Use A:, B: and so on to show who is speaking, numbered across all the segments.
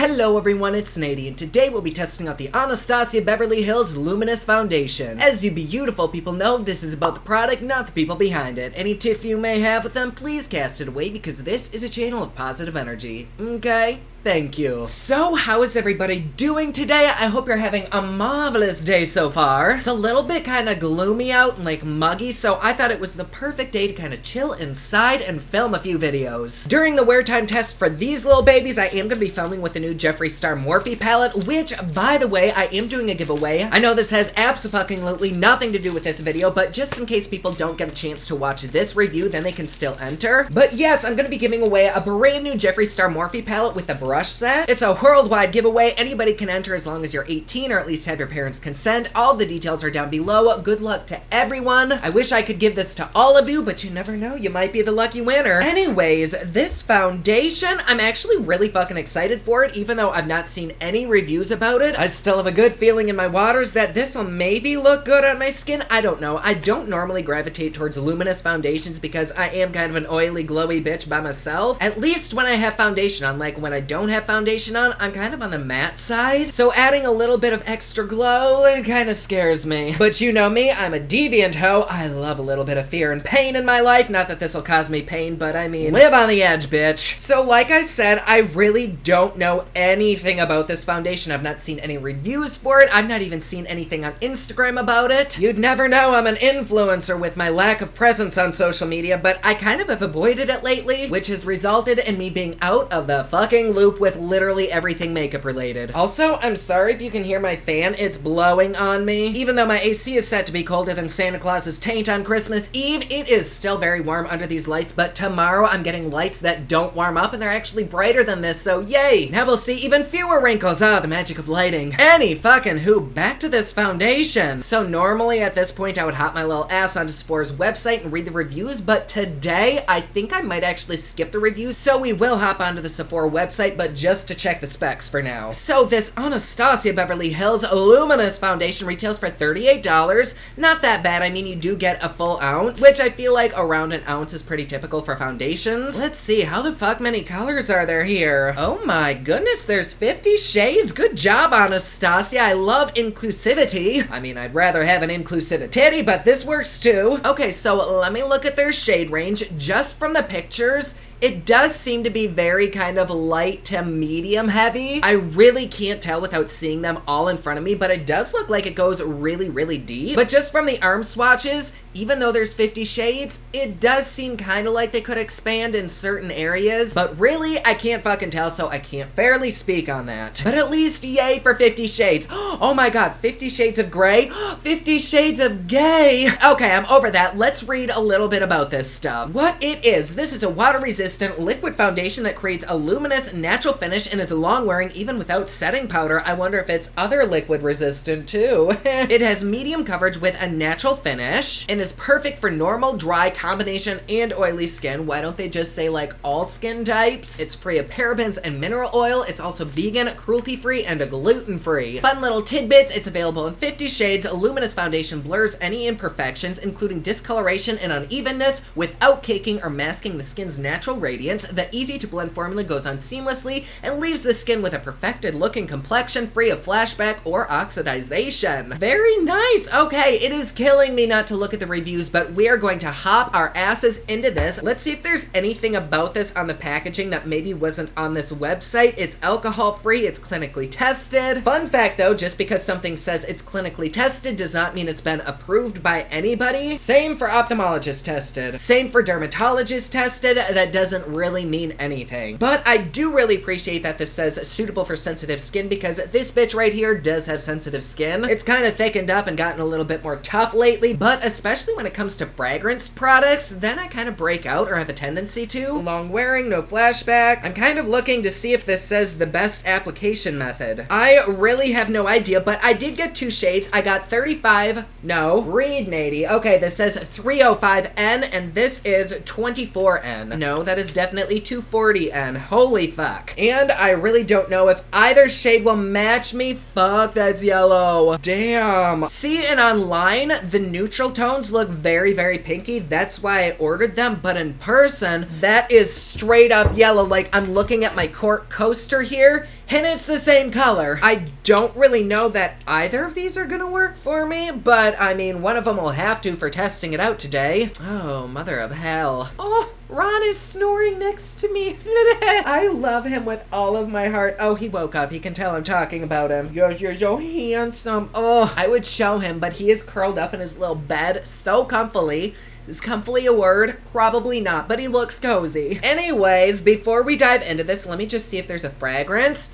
A: Hello everyone, it's Nady, and today we'll be testing out the Anastasia Beverly Hills Luminous Foundation. As you beautiful people know, this is about the product, not the people behind it. Any tiff you may have with them, please cast it away because this is a channel of positive energy. Okay? Thank you. So, how is everybody doing today? I hope you're having a marvelous day so far. It's a little bit kind of gloomy out and like muggy, so I thought it was the perfect day to kind of chill inside and film a few videos. During the wear time test for these little babies, I am going to be filming with the new Jeffree Star Morphe palette, which, by the way, I am doing a giveaway. I know this has absolutely nothing to do with this video, but just in case people don't get a chance to watch this review, then they can still enter. But yes, I'm going to be giving away a brand new Jeffree Star Morphe palette with the brush set. It's a worldwide giveaway. Anybody can enter as long as you're 18 or at least have your parents' consent. All the details are down below. Good luck to everyone. I wish I could give this to all of you, but you never know. You might be the lucky winner. Anyways, this foundation, I'm actually really fucking excited for it, even though I've not seen any reviews about it. I still have a good feeling in my waters that this will maybe look good on my skin. I don't know. I don't normally gravitate towards luminous foundations because I am kind of an oily, glowy bitch by myself. At least when I have foundation on. Like when I don't have foundation on, I'm kind of on the matte side. So adding a little bit of extra glow, it kind of scares me. But you know me, I'm a deviant hoe. I love a little bit of fear and pain in my life. Not that this will cause me pain, but I mean, live on the edge, bitch. So like I said, I really don't know anything about this foundation. I've not seen any reviews for it. I've not even seen anything on Instagram about it. You'd never know I'm an influencer with my lack of presence on social media, but I kind of have avoided it lately, which has resulted in me being out of the fucking loop with literally everything makeup related. Also, I'm sorry if you can hear my fan. It's blowing on me. Even though my AC is set to be colder than Santa Claus's taint on Christmas Eve, it is still very warm under these lights, but tomorrow I'm getting lights that don't warm up and they're actually brighter than this, so yay! Now we'll see even fewer wrinkles. Ah, the magic of lighting. Any fucking who, back to this foundation. So normally at this point I would hop my little ass onto Sephora's website and read the reviews, but today I think I might actually skip the reviews, so we will hop onto the Sephora website, but just to check the specs for now. So this Anastasia Beverly Hills Luminous Foundation retails for $38. Not that bad. I mean, you do get a full ounce, which I feel like around an ounce is pretty typical for foundations. Let's see, how the fuck many colors are there here? Oh my goodness, there's 50 shades. Good job, Anastasia. I love inclusivity. I mean, I'd rather have an inclusivity, but this works too. Okay, so let me look at their shade range. Just from the pictures, it does seem to be very kind of light to medium heavy. I really can't tell without seeing them all in front of me, but it does look like it goes really deep. But just from the arm swatches, even though there's 50 shades, it does seem kind of like they could expand in certain areas. But really, I can't fucking tell, so I can't fairly speak on that. But at least yay for 50 shades. Oh my god, 50 shades of gray? 50 shades of gay! Okay, I'm over that. Let's read a little bit about this stuff. What it is, this is a water-resistant liquid foundation that creates a luminous natural finish and is long-wearing even without setting powder. I wonder if it's other liquid resistant too. It has medium coverage with a natural finish and is perfect for normal, dry, combination, and oily skin. Why don't they just say like all skin types? It's free of parabens and mineral oil. It's also vegan, cruelty-free, and gluten-free. Fun little tidbits, it's available in 50 shades. A luminous foundation blurs any imperfections, including discoloration and unevenness, without caking or masking the skin's natural radiance. The easy-to-blend formula goes on seamlessly and leaves the skin with a perfected-looking complexion free of flashback or oxidization. Very nice! Okay, it is killing me not to look at the reviews, but we are going to hop our asses into this. Let's see if there's anything about this on the packaging that maybe wasn't on this website. It's alcohol-free, it's clinically tested. Fun fact though, just because something says it's clinically tested does not mean it's been approved by anybody. Same for ophthalmologist tested. Same for dermatologist tested. That doesn't really mean anything. But I do really appreciate that this says suitable for sensitive skin because this bitch right here does have sensitive skin. It's kind of thickened up and gotten a little bit more tough lately, but especially when it comes to fragrance products, then I kind of break out or have a tendency to. Long wearing, no flashback. I'm kind of looking to see if this says the best application method. I really have no idea, but I did get 2 shades. I got 35, no, read Nady. Okay, this says 305N and this is 24N. No, that is definitely 240N. Holy fuck. And I really don't know if either shade will match me. Fuck, that's yellow. Damn. See, and online, the neutral tones look very pinky. That's why I ordered them, but in person, that is straight up yellow. Like, I'm looking at my cork coaster here. and it's the same color. I don't really know that either of these are gonna work for me, but I mean, one of them will have to for testing it out today. Oh, mother of hell. Oh, Ron is snoring next to me. I love him with all of my heart. Oh, he woke up. He can tell I'm talking about him. You're so handsome. Oh, I would show him, but he is curled up in his little bed so comfily. Is comfily a word? Probably not, but he looks cozy. Anyways, before we dive into this, let me just see if there's a fragrance.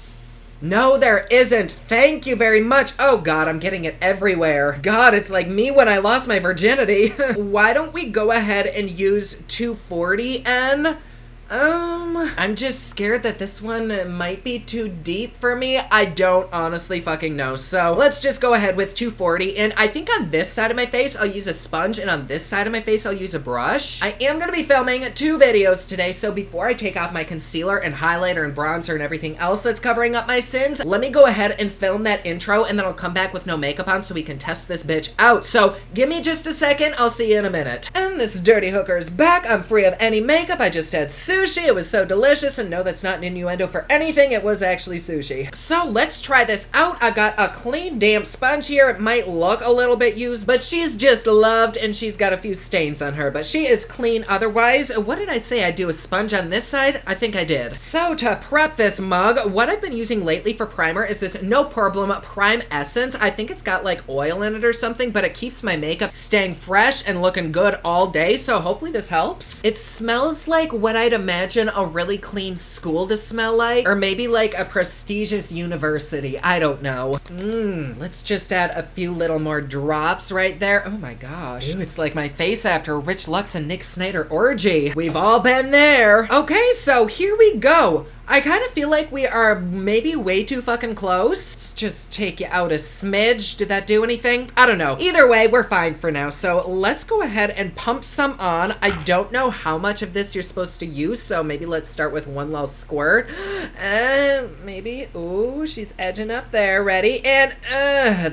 A: No, there isn't. Thank you very much. Oh God, I'm getting it everywhere. God, it's like me when I lost my virginity. Why don't we go ahead and use 240N? I'm just scared that this one might be too deep for me. I don't honestly fucking know. So let's just go ahead with 240. And I think on this side of my face, I'll use a sponge. And on this side of my face, I'll use a brush. I am going to be filming 2 videos today. So before I take off my concealer and highlighter and bronzer and everything else that's covering up my sins, let me go ahead and film that intro. And then I'll come back with no makeup on so we can test this bitch out. So give me just a second. I'll see you in a minute. And this dirty hooker is back. I'm free of any makeup. I just had sushi. It was so delicious, and no, that's not an innuendo for anything. It was actually sushi. So let's try this out. I've got a clean, damp sponge here. It might look a little bit used, but she's just loved, and she's got a few stains on her, but she is clean otherwise. What did I say? I'd do a sponge on this side? I think I did. So to prep this mug, what I've been using lately for primer is this No Problem Prime Essence. I think it's got like oil in it or something, but it keeps my makeup staying fresh and looking good all day, so hopefully this helps. It smells like what I'd imagine a really clean school to smell like, or maybe like a prestigious university. I don't know. Let's just add a few little more drops right there. Oh my gosh. Ew, it's like my face after a Rich Lux and Nick Snyder orgy. We've all been there. Okay, so here we go. I kind of feel like we are maybe way too fucking close. Just take you out a smidge. Did that do anything? I don't know. Either way, we're fine for now. So let's go ahead and pump some on. I don't know how much of this you're supposed to use, so maybe let's start with one little squirt. And maybe, ooh, she's edging up there. Ready? And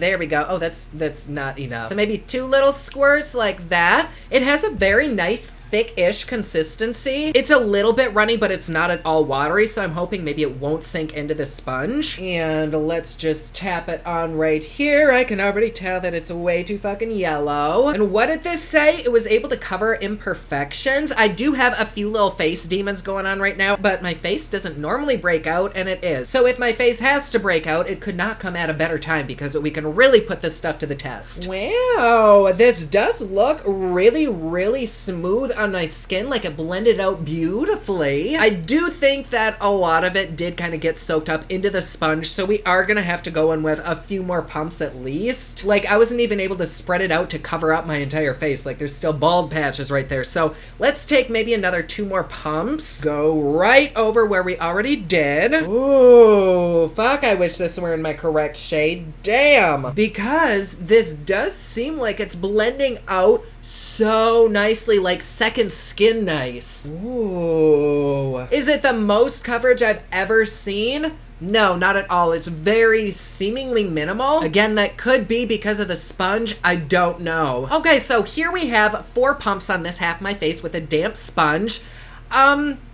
A: there we go. Oh, that's not enough. So maybe 2 little squirts like that. It has a very nice thick-ish consistency. It's a little bit runny, but it's not at all watery, so I'm hoping maybe it won't sink into the sponge. And let's just tap it on right here. I can already tell that it's way too fucking yellow. And what did this say? It was able to cover imperfections. I do have a few little face demons going on right now, but my face doesn't normally break out, and it is. So if my face has to break out, it could not come at a better time because we can really put this stuff to the test. Wow, this does look really, really smooth on my skin, like it blended out beautifully. I do think that a lot of it did kind of get soaked up into the sponge, so we are gonna have to go in with a few more pumps at least. Like, I wasn't even able to spread it out to cover up my entire face. Like, there's still bald patches right there. So let's take maybe another 2 more pumps. Go right over where we already did. Ooh, fuck, I wish this were in my correct shade. Damn. Because this does seem like it's blending out so nicely, like second skin nice. Ooh. Is it the most coverage I've ever seen? No, not at all. It's very seemingly minimal. Again, that could be because of the sponge. I don't know. Okay, so here we have 4 pumps on this half of my face with a damp sponge.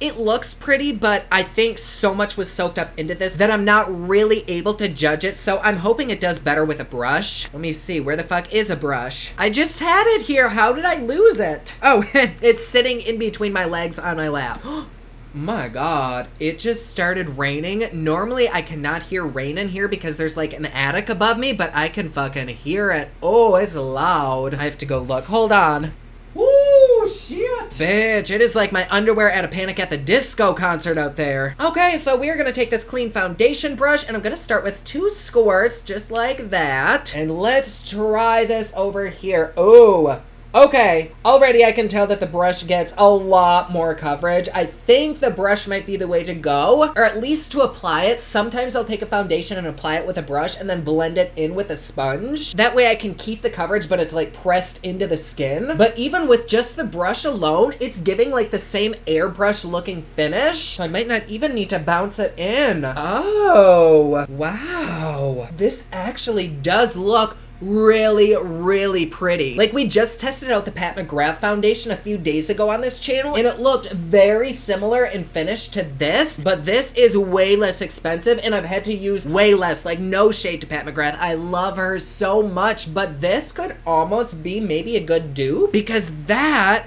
A: It looks pretty, but I think so much was soaked up into this that I'm not really able to judge it, so I'm hoping it does better with a brush. Let me see, where the fuck is a brush? I just had it here, how did I lose it? Oh, it's sitting in between my legs on my lap. My God, it just started raining. Normally I cannot hear rain in here because there's like an attic above me, but I can fucking hear it. Oh, it's loud. I have to go look, hold on. Woo, shit. Bitch, it is like my underwear at a Panic at the Disco concert out there. Okay, so we're gonna take this clean foundation brush and I'm gonna start with 2 squirts, just like that. And let's try this over here. Ooh. Okay, already I can tell that the brush gets a lot more coverage. I think the brush might be the way to go, or at least to apply it. Sometimes I'll take a foundation and apply it with a brush and then blend it in with a sponge. That way I can keep the coverage, but it's like pressed into the skin. But even with just the brush alone, it's giving like the same airbrush looking finish. So I might not even need to bounce it in. Oh, wow. This actually does look really, really pretty. Like, we just tested out the Pat McGrath foundation a few days ago on this channel, and it looked very similar in finish to this, but this is way less expensive, and I've had to use way less. Like, no shade to Pat McGrath. I love her so much, but this could almost be maybe a good dupe, because that,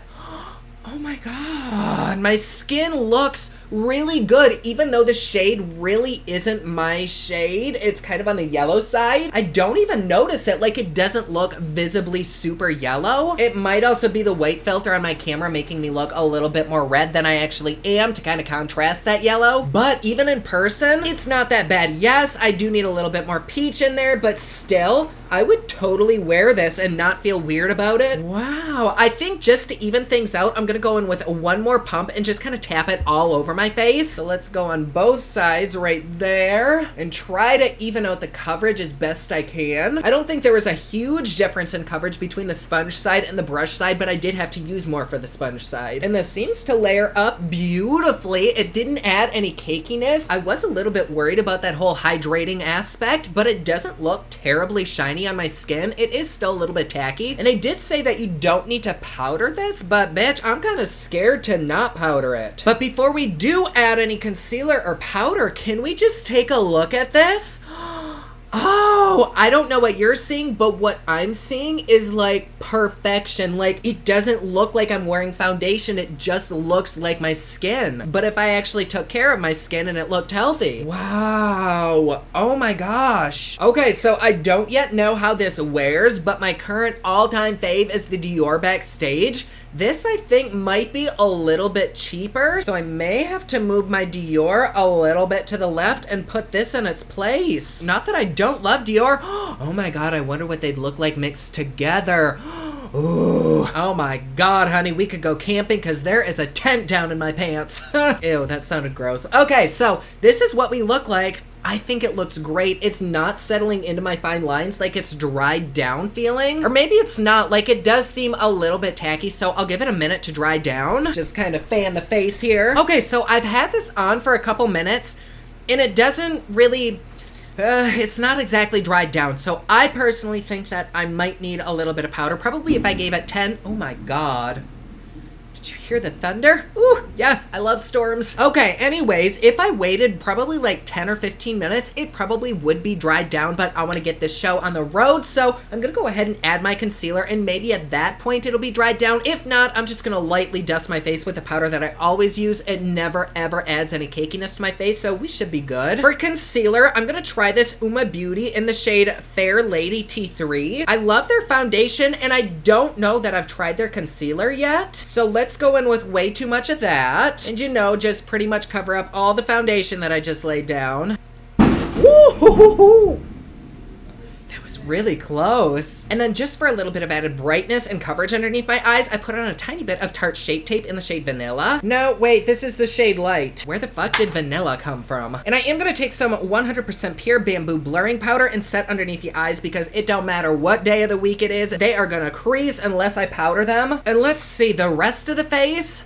A: oh my god, my skin looks really good, even though the shade really isn't my shade. It's kind of on the yellow side. I don't even notice it. Like, it doesn't look visibly super yellow. It might also be the white filter on my camera making me look a little bit more red than I actually am to kind of contrast that yellow. But even in person, it's not that bad. Yes, I do need a little bit more peach in there, but still, I would totally wear this and not feel weird about it. Wow. I think just to even things out, I'm gonna go in with one more pump and just kind of tap it all over my face. So let's go on both sides right there and try to even out the coverage as best I can. I don't think there was a huge difference in coverage between the sponge side and the brush side, but I did have to use more for the sponge side. And this seems to layer up beautifully. It didn't add any cakiness. I was a little bit worried about that whole hydrating aspect, but it doesn't look terribly shiny on my skin. It is still a little bit tacky, and they did say that you don't need to powder this, but bitch, I'm kind of scared to not powder it. But before we do add any concealer or powder, can we just take a look at this? Oh, I don't know what you're seeing, but what I'm seeing is like perfection. Like, it doesn't look like I'm wearing foundation. It just looks like my skin. But if I actually took care of my skin and it looked healthy. Wow. Oh my gosh. Okay, so I don't yet know how this wears, but my current all-time fave is the Dior Backstage. This, I think, might be a little bit cheaper, so I may have to move my Dior a little bit to the left and put this in its place. Not that I don't love Dior. Oh my god, I wonder what they'd look like mixed together. Ooh. Oh my god, honey, we could go camping because there is a tent down in my pants. Ew, that sounded gross. Okay, so this is what we look like. I think it looks great. It's not settling into my fine lines like it's dried down feeling. Or maybe it's not. Like, it does seem a little bit tacky, so I'll give it a minute to dry down. Just kind of fan the face here. Okay, so I've had this on for a couple minutes, and it doesn't really... it's not exactly dried down, so I personally think that I might need a little bit of powder. Probably if I gave it 10... Oh my god. Did you hear the thunder? Ooh, yes, I love storms. Okay, anyways, if I waited probably like 10 or 15 minutes, it probably would be dried down, but I want to get this show on the road, so I'm gonna go ahead and add my concealer, and maybe at that point it'll be dried down. If not, I'm just gonna lightly dust my face with the powder that I always use. It never ever adds any cakiness to my face, so we should be good. For concealer, I'm gonna try this Uma Beauty in the shade Fair Lady T3. I love their foundation, and I don't know that I've tried their concealer yet, so let's go in with way too much of that, and you know, just pretty much cover up all the foundation that I just laid down. Woo-hoo-hoo-hoo. That was really close. And then just for a little bit of added brightness and coverage underneath my eyes, I put on a tiny bit of Tarte Shape Tape in the shade Vanilla. No, wait, this is the shade Light. Where the fuck did Vanilla come from? And I am gonna take some 100% pure bamboo blurring powder and set underneath the eyes, because it don't matter what day of the week it is, they are gonna crease unless I powder them. And let's see, the rest of the face,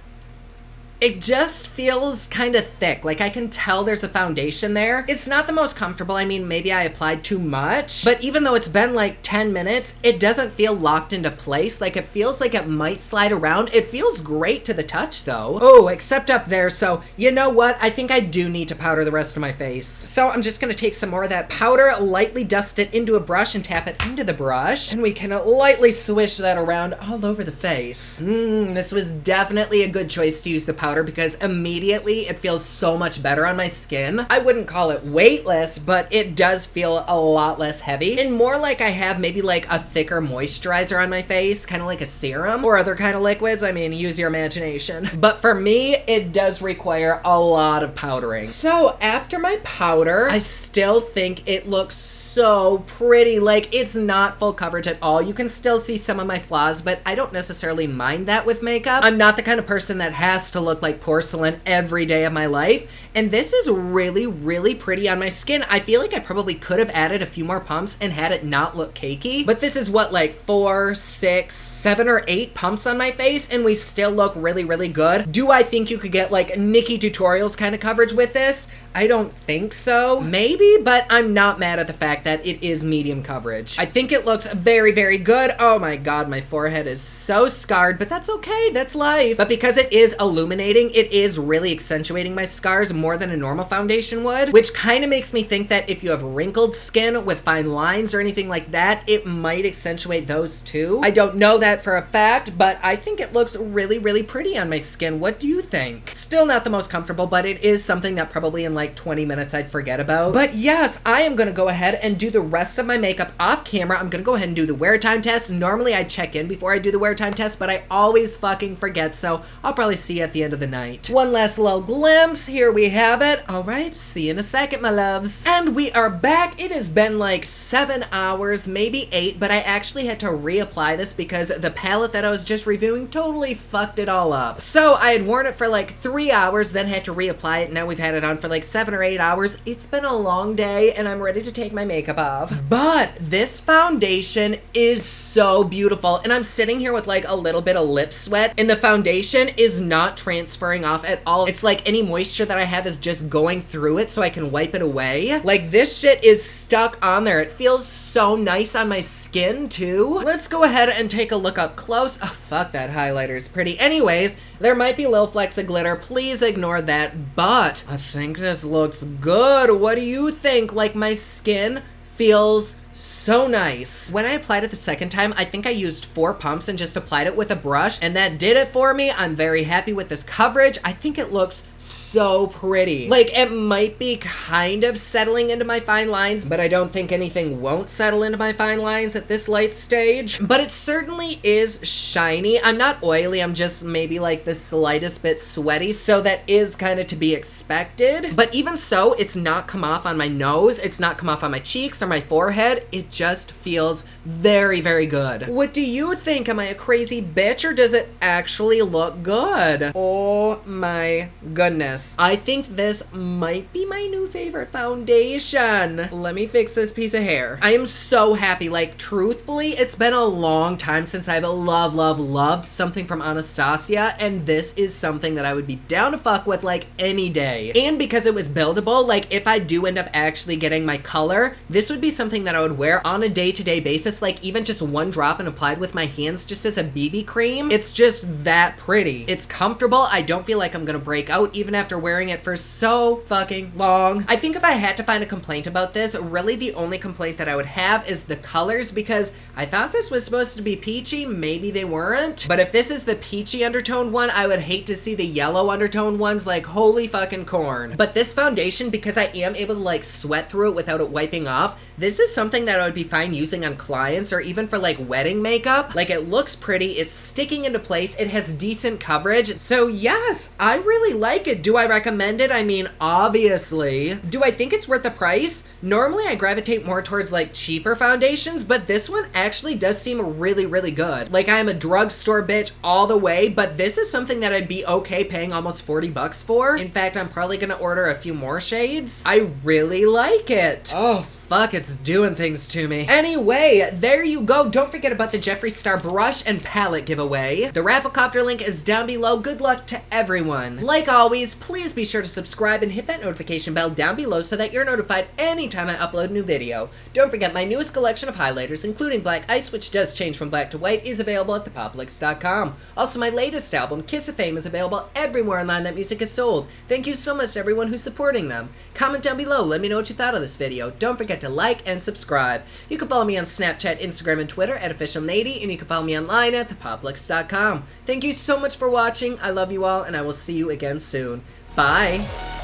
A: it just feels kind of thick. Like, I can tell there's a foundation there. It's not the most comfortable. I mean, maybe I applied too much, but even though it's been like 10 minutes, it doesn't feel locked into place. Like, it feels like it might slide around. It feels great to the touch though. Oh, except up there. So you know what? I think I do need to powder the rest of my face. So I'm just gonna take some more of that powder, lightly dust it into a brush and tap it into the brush. And we can lightly swish that around all over the face. This was definitely a good choice to use the powder, because immediately it feels so much better on my skin. I wouldn't call it weightless, but it does feel a lot less heavy and more like I have maybe like a thicker moisturizer on my face, kind of like a serum or other kind of liquids. I mean, use your imagination. But for me, it does require a lot of powdering. So after my powder, I still think it looks so pretty. Like, it's not full coverage at all. You can still see some of my flaws, but I don't necessarily mind that with makeup. I'm not the kind of person that has to look like porcelain every day of my life, and this is really, really pretty on my skin. I feel like I probably could have added a few more pumps and had it not look cakey, but this is what, like 4, 6, 7 or 8 pumps on my face, and we still look really, really good. Do I think you could get like Nikki Tutorials kind of coverage with this? I don't think so. Maybe, but I'm not mad at the fact that it is medium coverage. I think it looks very, very good. Oh my god, my forehead is so scarred, but that's okay, that's life. But because it is illuminating, it is really accentuating my scars more than a normal foundation would, which kind of makes me think that if you have wrinkled skin with fine lines or anything like that, it might accentuate those too. I don't know that for a fact, but I think it looks really, really pretty on my skin. What do you think? Still not the most comfortable, but it is something that probably in like 20 minutes I'd forget about. But yes, I am gonna go ahead and do the rest of my makeup off camera. I'm gonna go ahead and do the wear time test. Normally I check in before I do the wear time test, but I always fucking forget, so I'll probably see you at the end of the night. One last little glimpse. Here we have it. All right, see you in a second, my loves. And we are back. It has been like 7 hours, maybe 8, but I actually had to reapply this because the palette that I was just reviewing totally fucked it all up. So I had worn it for like 3 hours, then had to reapply it. Now we've had it on for like 7 or 8 hours. It's been a long day and I'm ready to take my makeup off. But this foundation is so beautiful, and I'm sitting here with like a little bit of lip sweat, and the foundation is not transferring off at all. It's like any moisture that I have is just going through it so I can wipe it away. Like this shit is stuck on there. It feels so nice on my skin too. Let's go ahead and take a look up close. Oh fuck, that highlighter is pretty. Anyways, there might be little flecks of glitter, please ignore that, but I think this looks good. What do you think? Like my skin feels so nice. When I applied it the second time, I think I used 4 pumps and just applied it with a brush, and that did it for me. I'm very happy with this coverage. I think it looks so pretty. Like, it might be kind of settling into my fine lines, but I don't think anything won't settle into my fine lines at this light stage. But it certainly is shiny. I'm not oily, I'm just maybe like the slightest bit sweaty, so that is kind of to be expected. But even so, it's not come off on my nose, it's not come off on my cheeks or my forehead. It just feels very, very good. What do you think? Am I a crazy bitch or does it actually look good? Oh my goodness. I think this might be my new favorite foundation. Let me fix this piece of hair. I am so happy. Like, truthfully, it's been a long time since I've loved something from Anastasia, and this is something that I would be down to fuck with like any day. And because it was buildable, like if I do end up actually getting my color, this would be something that I would wear on a day-to-day basis, like even just 1 drop and applied with my hands just as a BB cream. It's just that pretty. It's comfortable. I don't feel like I'm gonna break out even after wearing it for so fucking long. I think if I had to find a complaint about this, really the only complaint that I would have is the colors, because I thought this was supposed to be peachy, maybe they weren't. But if this is the peachy undertone one, I would hate to see the yellow undertone ones, like holy fucking corn. But this foundation, because I am able to like sweat through it without it wiping off, this is something that I would be fine using on clients or even for like wedding makeup. Like, it looks pretty, it's sticking into place, it has decent coverage. So yes, I really like it. Do I recommend it? I mean, obviously. Do I think it's worth the price? Normally I gravitate more towards like cheaper foundations, but this one actually does seem really, really good. Like, I am a drugstore bitch all the way, but this is something that I'd be okay paying almost 40 bucks for. In fact, I'm probably gonna order a few more shades. I really like it. Oh, fuck, it's doing things to me. Anyway, there you go. Don't forget about the Jeffree Star brush and palette giveaway. The Rafflecopter link is down below. Good luck to everyone. Like always, please be sure to subscribe and hit that notification bell down below so that you're notified anytime I upload a new video. Don't forget my newest collection of highlighters, including Black Ice, which does change from black to white, is available at thepoplix.com. Also, my latest album, Kiss of Fame, is available everywhere online that music is sold. Thank you so much to everyone who's supporting them. Comment down below, let me know what you thought of this video. Don't forget to like and subscribe. You can follow me on Snapchat, Instagram, and Twitter at OfficialNady, and you can follow me online at thepoplix.com. Thank you so much for watching. I love you all, and I will see you again soon. Bye!